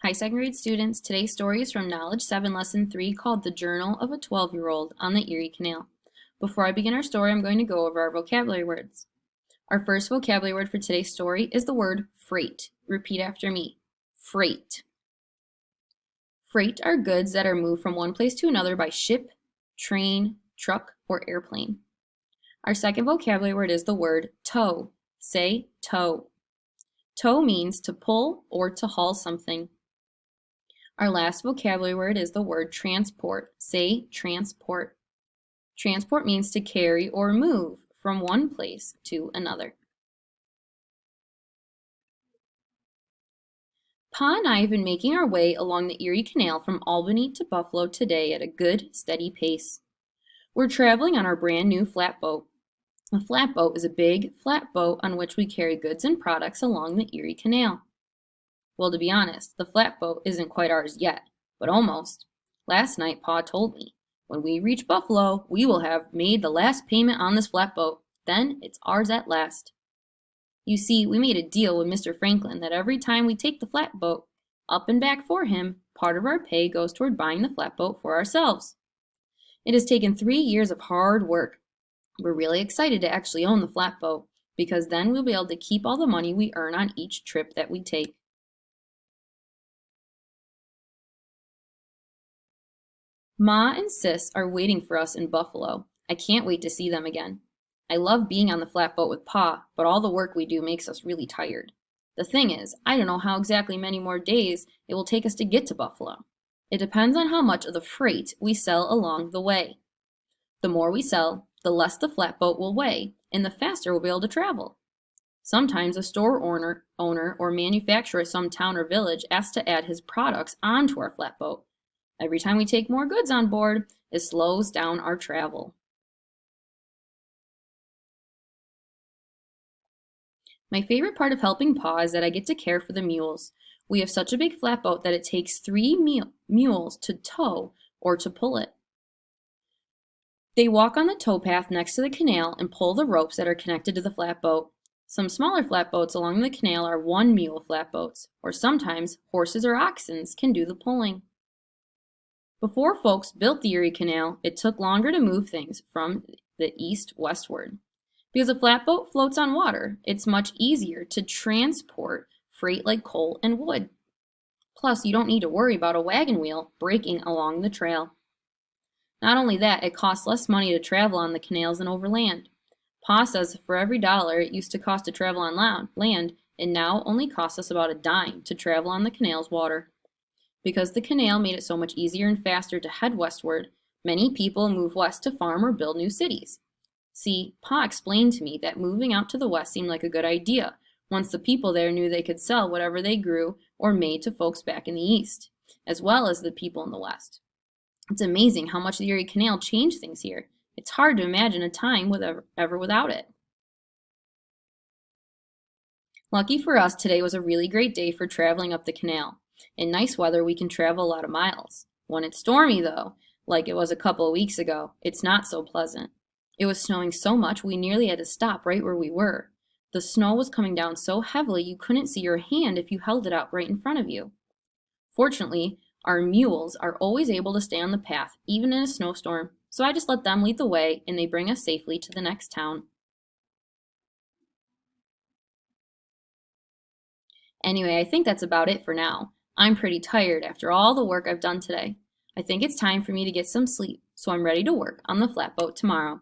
Hi, second grade students. Today's story is from Knowledge 7, Lesson 3, called The Journal of a 12-Year-Old on the Erie Canal. Before I begin our story, I'm going to go over our vocabulary words. Our first vocabulary word for today's story is the word freight. Repeat after me. Freight. Freight are goods that are moved from one place to another by ship, train, truck, or airplane. Our second vocabulary word is the word tow. Say tow. Tow means to pull or to haul something. Our last vocabulary word is the word transport. Say transport. Transport means to carry or move from one place to another. Pa and I have been making our way along the Erie Canal from Albany to Buffalo today at a good, steady pace. We're traveling on our brand new flatboat. A flatboat is a big, flat boat on which we carry goods and products along the Erie Canal. Well, to be honest, the flatboat isn't quite ours yet, but almost. Last night, Pa told me, when we reach Buffalo, we will have made the last payment on this flatboat. Then it's ours at last. You see, we made a deal with Mr. Franklin that every time we take the flatboat up and back for him, part of our pay goes toward buying the flatboat for ourselves. It has taken 3 years of hard work. We're really excited to actually own the flatboat, because then we'll be able to keep all the money we earn on each trip that we take. Ma and Sis are waiting for us in Buffalo. I can't wait to see them again. I love being on the flatboat with Pa, but all the work we do makes us really tired. The thing is, I don't know how exactly many more days it will take us to get to Buffalo. It depends on how much of the freight we sell along the way. The more we sell, the less the flatboat will weigh, and the faster we'll be able to travel. Sometimes a store owner or manufacturer of some town or village asks to add his products onto our flatboat. Every time we take more goods on board, it slows down our travel. My favorite part of helping Pa is that I get to care for the mules. We have such a big flatboat that it takes 3 mules to tow or to pull it. They walk on the towpath next to the canal and pull the ropes that are connected to the flatboat. Some smaller flatboats along the canal are 1-mule flatboats, or sometimes horses or oxen can do the pulling. Before folks built the Erie Canal, it took longer to move things from the east westward. Because a flatboat floats on water, it's much easier to transport freight like coal and wood. Plus, you don't need to worry about a wagon wheel breaking along the trail. Not only that, it costs less money to travel on the canals than over land. Pa says for every dollar it used to cost to travel on land, it now only costs us about a dime to travel on the canal's water. Because the canal made it so much easier and faster to head westward, many people move west to farm or build new cities. See, Pa explained to me that moving out to the west seemed like a good idea, once the people there knew they could sell whatever they grew or made to folks back in the east, as well as the people in the west. It's amazing how much the Erie Canal changed things here. It's hard to imagine a time ever without it. Lucky for us, today was a really great day for traveling up the canal. In nice weather, we can travel a lot of miles. When it's stormy, though, like it was a couple of weeks ago, it's not so pleasant. It was snowing so much we nearly had to stop right where we were. The snow was coming down so heavily you couldn't see your hand if you held it out right in front of you. Fortunately, our mules are always able to stay on the path, even in a snowstorm, so I just let them lead the way and they bring us safely to the next town. Anyway, I think that's about it for now. I'm pretty tired after all the work I've done today. I think it's time for me to get some sleep, so I'm ready to work on the flatboat tomorrow.